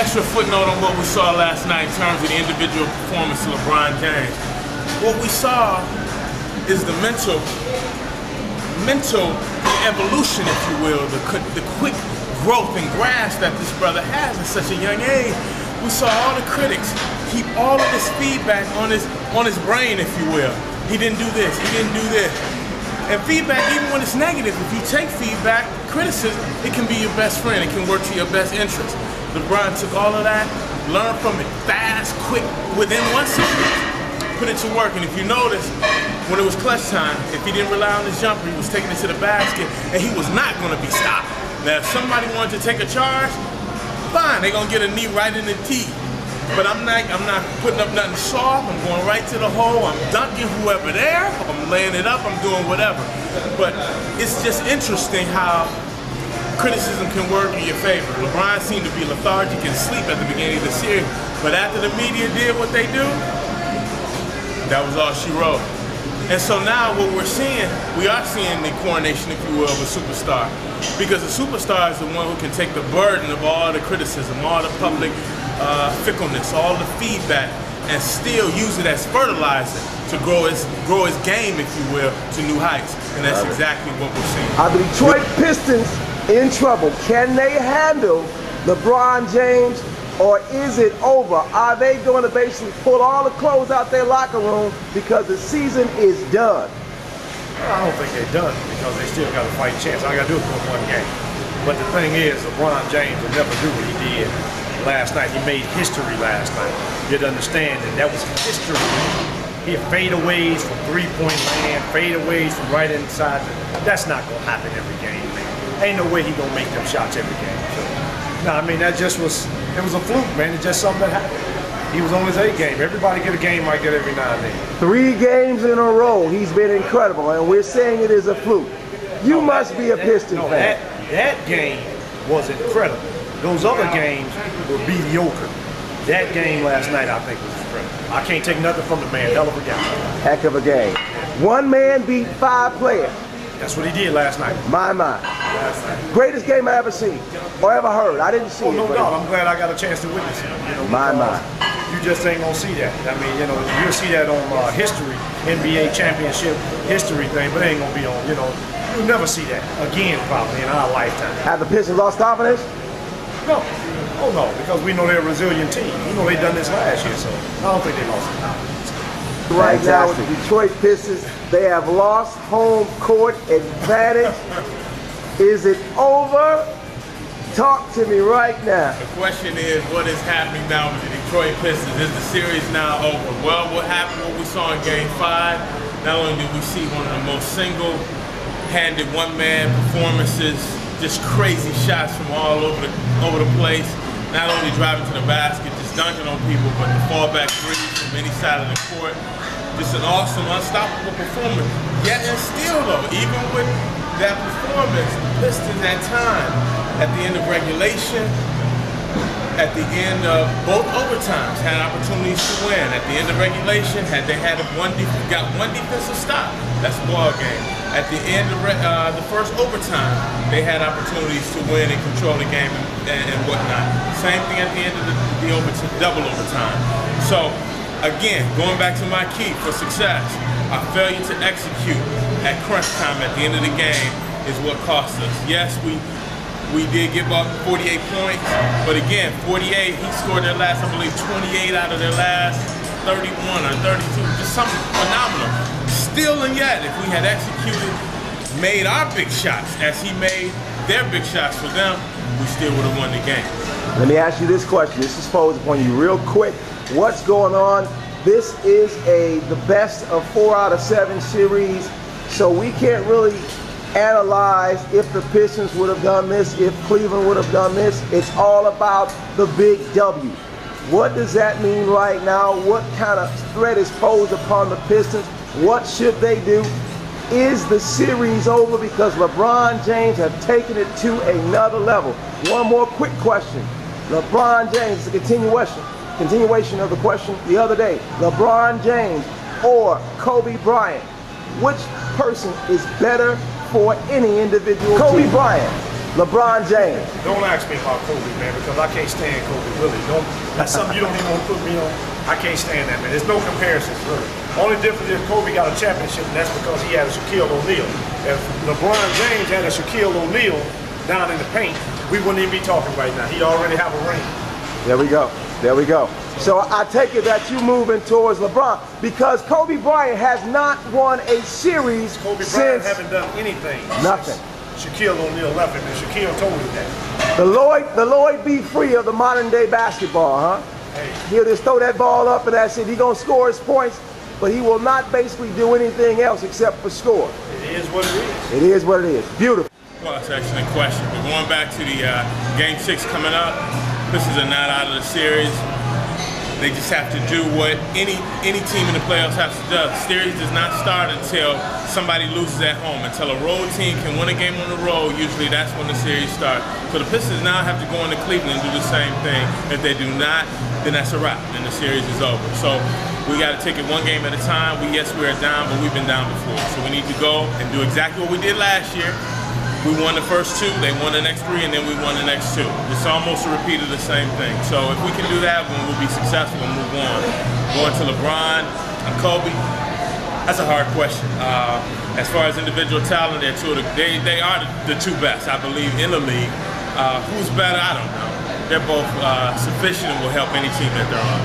extra footnote on what we saw last night in terms of the individual performance of LeBron James. What we saw is the mental evolution, if you will, the quick growth and grasp that this brother has at such a young age. We saw all the critics keep all of this feedback on his brain, if you will. He didn't do this, he didn't do this. And feedback, even when it's negative, if you take feedback, criticism, it can be your best friend, it can work to your best interest. LeBron took all of that, learned from it fast, quick, within 1 series, put it to work. And if you notice, when it was clutch time, if he didn't rely on his jumper, he was taking it to the basket, and he was not going to be stopped. Now, if somebody wanted to take a charge, fine, they're going to get a knee right in the teeth. But I'm not putting up nothing soft. I'm going right to the hole. I'm dunking whoever there. I'm laying it up. I'm doing whatever. But it's just interesting how criticism can work in your favor. LeBron seemed to be lethargic and sleep at the beginning of the series. But after the media did what they do, that was all she wrote. And so now what we're seeing, we are seeing the coronation, if you will, of a superstar. Because a superstar is the one who can take the burden of all the criticism, all the public fickleness, all the feedback, and still use it as fertilizer to grow his game, if you will, to new heights. And that's exactly what we're seeing. Are the Detroit Pistons in trouble? Can they handle LeBron James, or is it over? Are they going to basically pull all the clothes out their locker room because the season is done? I don't think they're done because they still got a fight chance. All I got to do is win one game. But the thing is, LeBron James will never do what he did last night. He made history last night. You had to understand that was history. He had fadeaways from three-point land, fadeaways from right inside. That's not going to happen every game, man. Ain't no way he going to make them shots every game. So, no, I mean, that just was, it was a fluke, man. It's just something that happened. He was on his A game. Everybody get a game like that every now and then. 3 games in a row, he's been incredible, and we're saying it is a fluke. You must be a Pistons fan. That game was incredible. Those other games were mediocre. That game last night, I think, was incredible. I can't take nothing from the man. Hell of a game. Heck of a game. One man beat 5 players. That's what he did last night. My. Greatest game I ever seen or ever heard. I didn't see it. No doubt. I'm glad I got a chance to witness it. You know, my. You just ain't gonna see that. I mean, you know, you'll see that on history, NBA championship history thing, but it ain't gonna be on. You know, you'll never see that again probably in our lifetime. Have the Pistons lost confidence? No. Oh no, because we know they're a resilient team. We know they done this last year, so I don't think they lost confidence. Right now with the Detroit Pistons, they have lost home court advantage. Is it over? Talk to me right now. The question is, what is happening now with the Detroit Pistons? Is the series now over? Well, what happened, what we saw in Game 5, not only did we see one of the most single-handed one-man performances, just crazy shots from all over the place, not only driving to the basket, just dunking on people, but the fallback threes from any side of the court. Just an awesome, unstoppable performance. Yet and still though, even with that performance, the Pistons at time, at the end of regulation, at the end of both overtimes, had opportunities to win. At the end of regulation, they got one defensive stop. That's a ball game. At the end of the first overtime, they had opportunities to win and control the game and whatnot. Same thing at the end of the double overtime. So, again, going back to my key for success, our failure to execute at crunch time at the end of the game is what cost us. Yes, we did give up 48 points, but again, 48, he scored their last, I believe, 28 out of their last 31 or 32, just something phenomenal. Still and yet, if we had executed, made our big shots as he made their big shots for them, we still would have won the game. Let me ask you this question. This is posed upon you real quick. What's going on? This is the best of 4 out of 7 series, so we can't really analyze if the Pistons would have done this, if Cleveland would have done this. It's all about the big W. What does that mean right now? What kind of threat is posed upon the Pistons? What should they do? Is the series over because LeBron James have taken it to another level? One more quick question. LeBron James, is a continuation of the question the other day. LeBron James or Kobe Bryant? Which person is better for any individual Kobe team? Bryant. LeBron James. Don't ask me about Kobe, man, because I can't stand Kobe, really. That's something you don't even want to put me on. I can't stand that, man. There's no comparisons, really. Only difference is Kobe got a championship, and that's because he had a Shaquille O'Neal. If LeBron James had a Shaquille O'Neal down in the paint, we wouldn't even be talking right now. He'd already have a ring. There we go. There we go. So I take it that you're moving towards LeBron because Kobe Bryant has not won a series Kobe since Bryant haven't done anything. Nothing. Shaquille O'Neal left him, and Shaquille told him that. The Lloyd B. Free of the modern day basketball, huh? Hey. He'll just throw that ball up and that's it. He's going to score his points, but he will not basically do anything else except for score. It is what it is. It is what it is. Beautiful. Well, that's an excellent question. But going back to the Game 6 coming up, Pistons are not out of the series. They just have to do what any team in the playoffs has to do. The series does not start until somebody loses at home. Until a road team can win a game on the road, usually that's when the series starts. So the Pistons now have to go into Cleveland and do the same thing. If they do not, then that's a wrap. Then the series is over. So we got to take it one game at a time. Yes, we're down, but we've been down before. So we need to go and do exactly what we did last year. We won the first 2, they won the next 3, and then we won the next 2. It's almost a repeat of the same thing. So if we can do that, then we'll be successful and move on. Going to LeBron and Kobe, that's a hard question. As far as individual talent, they are the 2 best, I believe, in the league. Who's better, I don't know. They're both sufficient and will help any team that they're on.